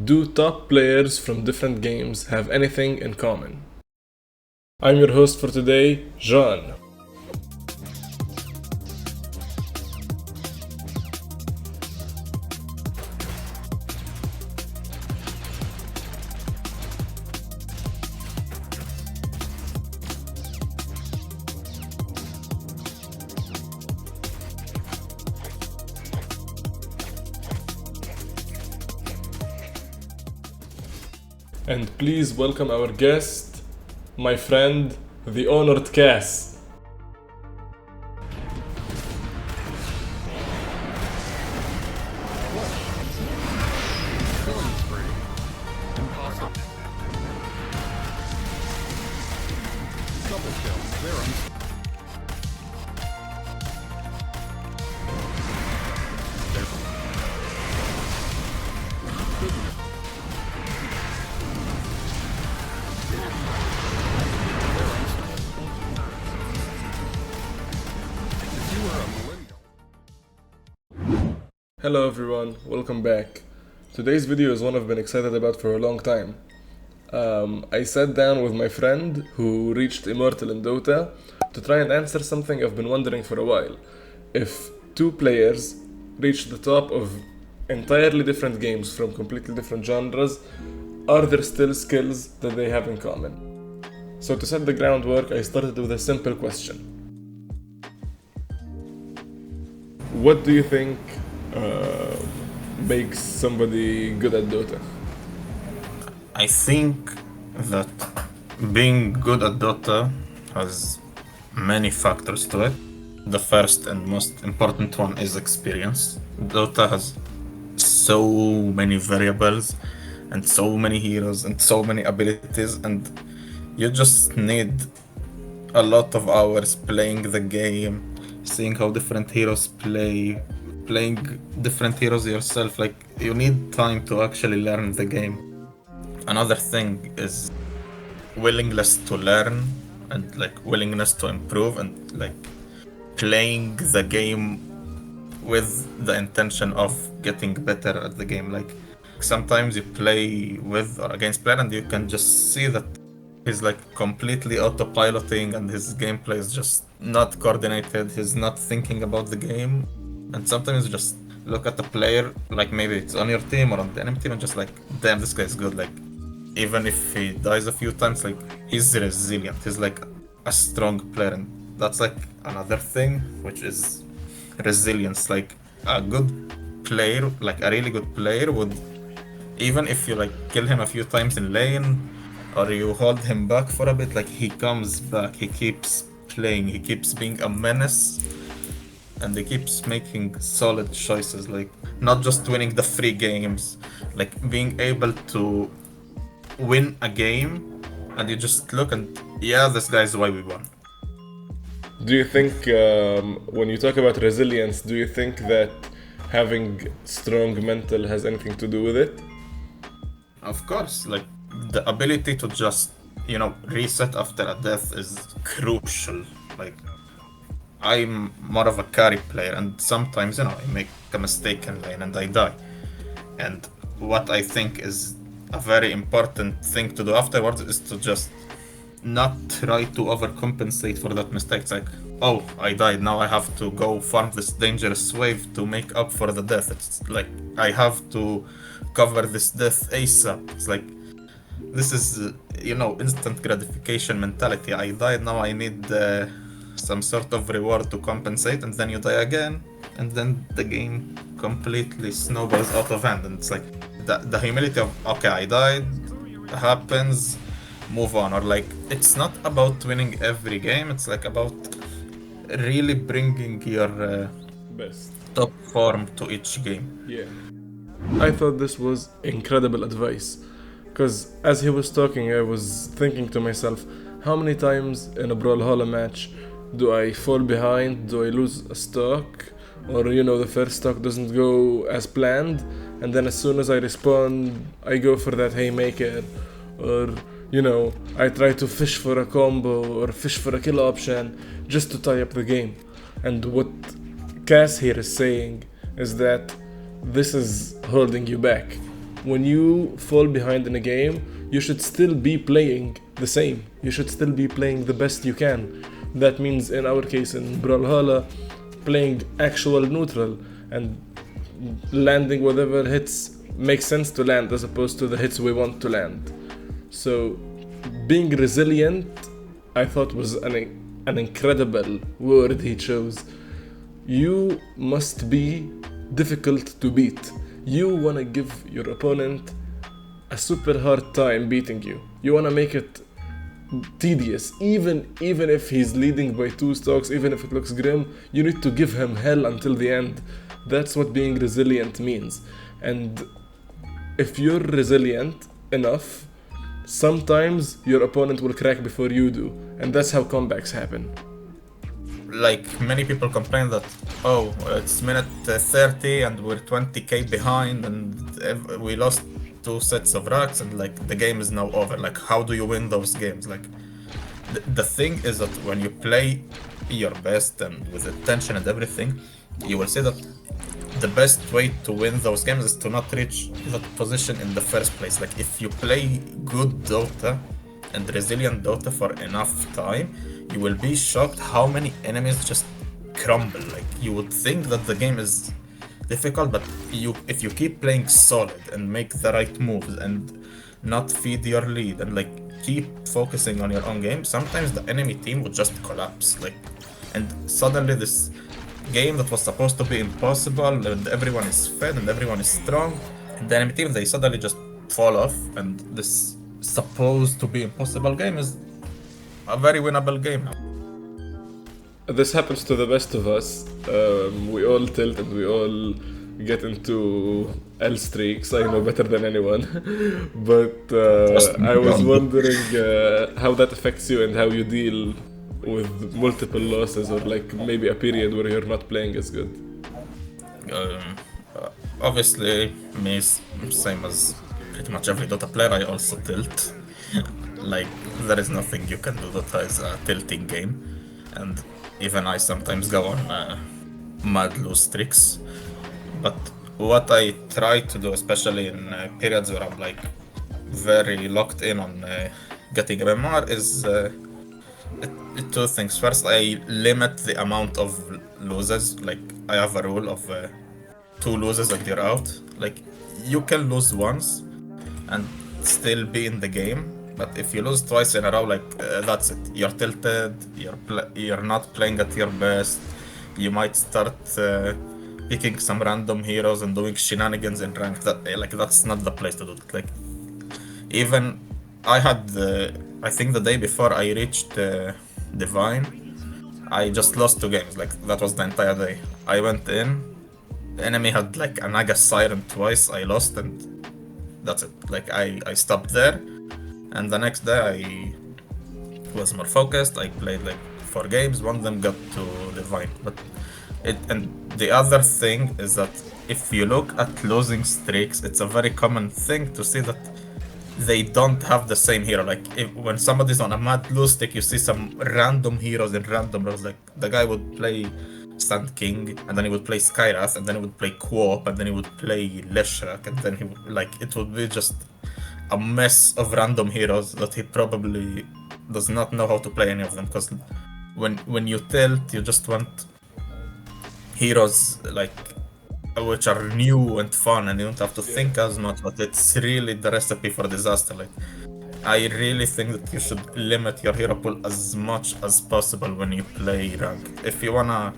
Do top players from different games have anything in common? I'm your host for today, Jean. And please welcome our guest, my friend, the honored Cass. Hello everyone, welcome back. Today's video is one I've been excited about for a long time. I sat down with my friend who reached Immortal in Dota to try and answer something I've been wondering for a while. If two players reach the top of entirely different games from completely different genres, are there still skills that they have in common? So to set the groundwork, I started with a simple question. What do you think makes somebody good at Dota? I think that being good at Dota has many factors to it. The first and most important one is experience. Dota has so many variables and so many heroes and so many abilities, and you just need a lot of hours playing the game, seeing how different heroes play, playing different heroes yourself. Like, you need time to actually learn the game. Another thing is willingness to learn and willingness to improve, and playing the game with the intention of getting better at the game. Like, sometimes you play with or against player and you can just see that he's completely autopiloting and his gameplay is just not coordinated, he's not thinking about the game. And sometimes you just look at the player, maybe it's on your team or on the enemy team, and just damn, this guy's good. Even if he dies a few times, he's resilient, he's a strong player. And that's another thing, which is resilience. A good player, a really good player would, even if you kill him a few times in lane or you hold him back for a bit, he comes back, he keeps playing, he keeps being a menace, and he keeps making solid choices, not just winning the free games, being able to win a game and you just look and, yeah, this guy's why we won. Do you think, when you talk about resilience, do you think that having strong mental has anything to do with it? Of course, the ability to just, reset after a death is crucial. I'm more of a carry player, and sometimes, I make a mistake in lane and I die. And what I think is a very important thing to do afterwards is to just not try to overcompensate for that mistake. It's oh, I died, now I have to go farm this dangerous wave to make up for the death. It's I have to cover this death ASAP. It's this is, instant gratification mentality. I died, now I need some sort of reward to compensate, and then you die again, and then the game completely snowballs out of hand. And it's the humility of, okay, I died, happens, move on. Or it's not about winning every game, it's about really bringing your Best. top form to each game. Yeah. I thought this was incredible advice, because as he was talking, I was thinking to myself, how many times in a Brawlhalla match do I fall behind, do I lose a stock, or the first stock doesn't go as planned, and then as soon as I respawn, I go for that haymaker, or I try to fish for a combo or fish for a kill option just to tie up the game. And what Cass here is saying is that this is holding you back. when you fall behind in a game, you should still be playing the same. You should still be playing the best you can. That means, in our case, in Brawlhalla, playing actual neutral and landing whatever hits makes sense to land as opposed to the hits we want to land. So, being resilient, I thought was an incredible word he chose. You must be difficult to beat. You want to give your opponent a super hard time beating you. You want to make it tedious, even if he's leading by 2 stocks, even if it looks grim. You need to give him hell until the end. That's what being resilient means. And if you're resilient enough, sometimes your opponent will crack before you do, and that's how comebacks happen. Like, many people complain that, oh, it's minute 30 and we're 20k behind and we lost 2 sets of racks and like the game is now over. Like, how do you win those games? Like, the thing is that when you play your best and with attention and everything, you will see that the best way to win those games is to not reach that position in the first place. Like, if you play good Dota and resilient Dota for enough time, you will be shocked how many enemies just crumble. Like, you would think that the game is difficult, but if you keep playing solid and make the right moves and not feed your lead and like keep focusing on your own game, sometimes the enemy team would just collapse. Like, and suddenly this game that was supposed to be impossible and everyone is fed and everyone is strong, the enemy team, they suddenly just fall off, and this supposed to be impossible game is a very winnable game now. This happens to the best of us. We all tilt and we all get into L streaks. I know better than anyone. But I was wondering how that affects you and how you deal with multiple losses, or like maybe a period where you're not playing as good. Obviously, me, same as pretty much every Dota player, I also tilt. Like, there is nothing you can do. Dota is a tilting game, and even I sometimes go on mad lose streaks. But what I try to do, especially in periods where I'm like very locked in on getting MMR, is 2 things. First, I limit the amount of loses. Like, I have a rule of 2 loses and you're out. Like, you can lose once and still be in the game, but if you lose twice in a row, like that's it. You're tilted. You're not playing at your best. You might start picking some random heroes and doing shenanigans in rank. That's not the place to do it. Like, even I had I think the day before I reached Divine, I just lost 2 games. Like, that was the entire day. I went in, the enemy had like a Naga Siren twice, I lost, and that's it. Like, I stopped there, and the next day I was more focused. I played like 4 games, one of them got to Divine. And the other thing is that if you look at losing streaks, it's a very common thing to see that they don't have the same hero. Like, when somebody's on a mad lose streak, you see some random heroes in random roles. Like, the guy would play Sand King, and then he would play Skywrath, and then he would play Quop, and then he would play Leshrak, and then it would be just a mess of random heroes that he probably does not know how to play any of them. Because when you tilt, you just want heroes like which are new and fun, and you don't have to think as much. But it's really the recipe for disaster. Like, I really think that you should limit your hero pool as much as possible when you play rank. If you wanna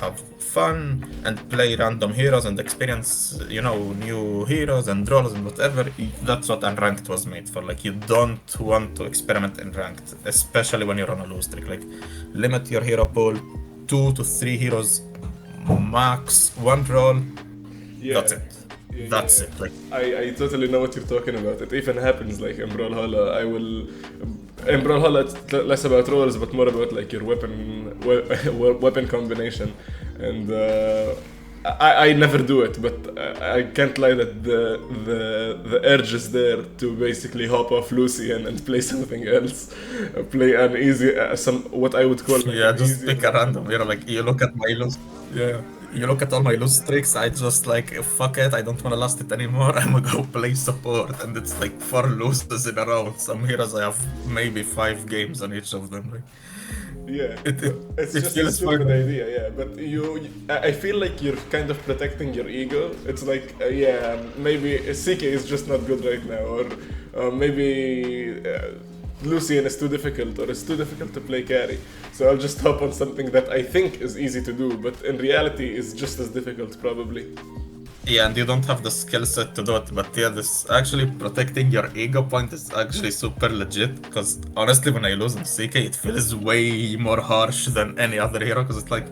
have fun and play random heroes and experience, new heroes and roles and whatever, that's what Unranked was made for. Like, you don't want to experiment in Ranked, especially when you're on a lose streak. Like, limit your hero pool, 2 to 3 heroes max, 1 role. Yeah. That's it. That's it. Like, I totally know what you're talking about. It even happens like in Brawlhalla. In Brawlhalla it's less about rolls but more about like your weapon combination, and I never do it, but I can't lie that the urge is there to basically hop off Lucian and play something else, play an easy what I would call just pick a random hero. Like, you look at my lose. Yeah. You look at all my lose streaks, I just like, fuck it, I don't want to last it anymore. I'm gonna go play support, and it's like 4 losses in a row. Some heroes I have maybe 5 games on each of them. Like, Yeah, it, but it, it's it just a feels stupid fun. idea, yeah. But I feel like you're kind of protecting your ego. It's like, yeah, maybe CK is just not good right now, or maybe Lucian is too difficult, or it's too difficult to play carry. So I'll just hop on something that I think is easy to do, but in reality is just as difficult, probably. Yeah, and you don't have the skill set to do it, but yeah, this actually protecting your ego point is actually super legit, because honestly, when I lose in CK, it feels way more harsh than any other hero, because it's like,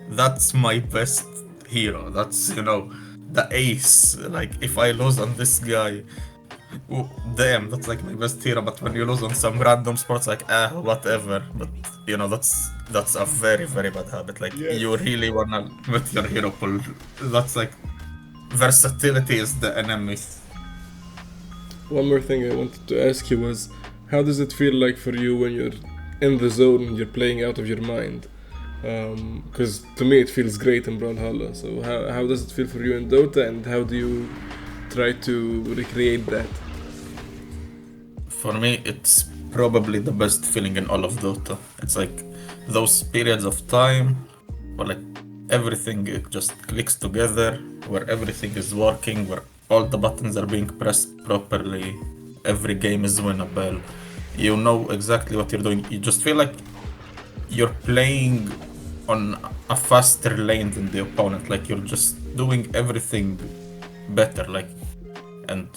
that's my best hero, that's, the ace, like, if I lose on this guy, damn, that's like my best hero, but when you lose on some random sports, like, whatever, but, that's a very, very bad habit, like, Yes. you really wanna with your hero pull, that's like, versatility is the enemy. One more thing I wanted to ask you was, how does it feel like for you when you're in the zone and you're playing out of your mind? Because to me it feels great in Brawlhalla. So how does it feel for you in Dota, and how do you try to recreate that? For me, it's probably the best feeling in all of Dota. It's like those periods of time where like everything it just clicks together, where everything is working, where all the buttons are being pressed properly, every game is winnable. You know exactly what you're doing. You just feel like you're playing on a faster lane than the opponent. Like you're just doing everything better. Like, and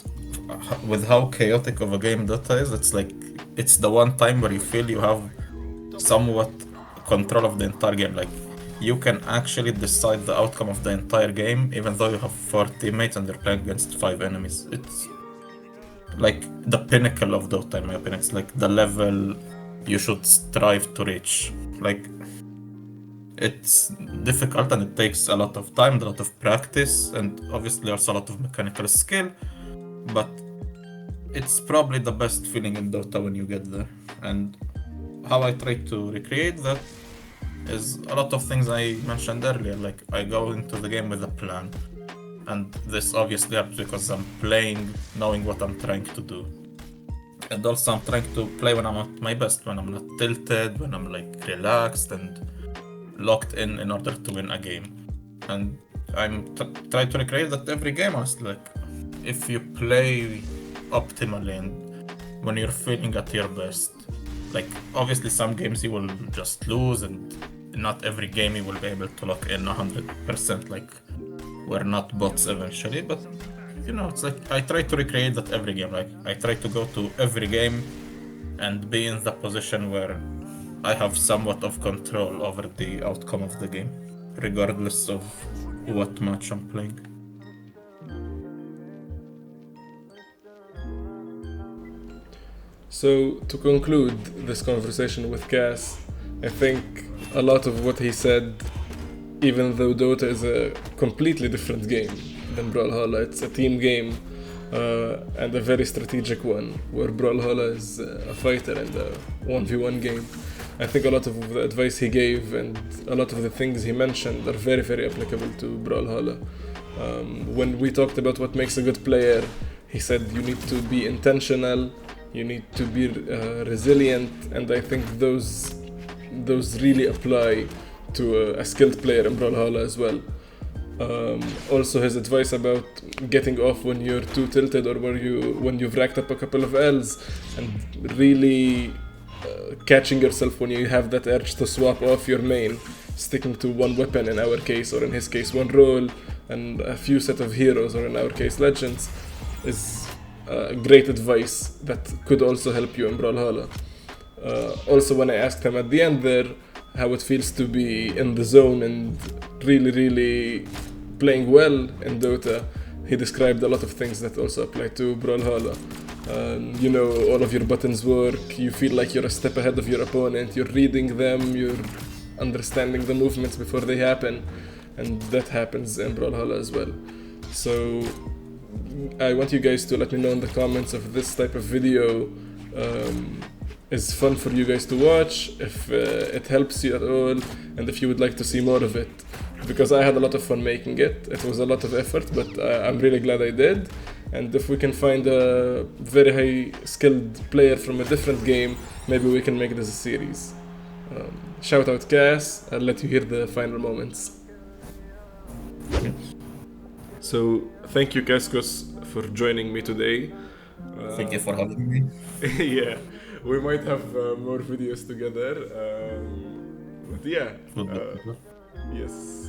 with how chaotic of a game Dota is, it's like it's the one time where you feel you have somewhat control of the entire game. Like you can actually decide the outcome of the entire game, even though you have 4 teammates and they're playing against 5 enemies. It's like the pinnacle of Dota, in my opinion. It's like the level you should strive to reach. Like it's difficult and it takes a lot of time, a lot of practice, and obviously also a lot of mechanical skill. But it's probably the best feeling in Dota when you get there. And how I try to recreate that is a lot of things I mentioned earlier. Like I go into the game with a plan. And this obviously happens because I'm playing knowing what I'm trying to do. And also I'm trying to play when I'm at my best, when I'm not tilted, when I'm like relaxed and locked in order to win a game. And I'm trying to recreate that every game, honestly. Like if you play optimally and when you're feeling at your best, like obviously some games you will just lose and not every game you will be able to lock in 100%. Like we're not bots eventually, but it's like I try to recreate that every game. Like I try to go to every game and be in the position where I have somewhat of control over the outcome of the game, regardless of what match I'm playing. So to conclude this conversation with Cass, I think a lot of what he said, even though Dota is a completely different game than Brawlhalla, it's a team game and a very strategic one, where Brawlhalla is a fighter and a 1v1 game. I think a lot of the advice he gave and a lot of the things he mentioned are very, very applicable to Brawlhalla. When we talked about what makes a good player, he said you need to be intentional, you need to be resilient, and I think those really apply to a skilled player in Brawlhalla as well. Also his advice about getting off when you're too tilted or when you've racked up a couple of L's, and really catching yourself when you have that urge to swap off your main, sticking to one weapon in our case, or in his case one role and a few set of heroes, or in our case legends, is great advice that could also help you in Brawlhalla. Also when I asked him at the end there how it feels to be in the zone and really playing well in Dota, he described a lot of things that also apply to Brawlhalla. All of your buttons work, you feel like you're a step ahead of your opponent, you're reading them, you're understanding the movements before they happen, and that happens in Brawlhalla as well. So I want you guys to let me know in the comments if this type of video is fun for you guys to watch, if it helps you at all, and if you would like to see more of it. because I had a lot of fun making it. It was a lot of effort, but I'm really glad I did. And if we can find a very high skilled player from a different game, maybe we can make this a series. Shout out Cass, I'll let you hear the final moments. So thank you Cascos for joining me today. Thank you for having me. Yeah, we might have more videos together. But yeah, Would be- yes.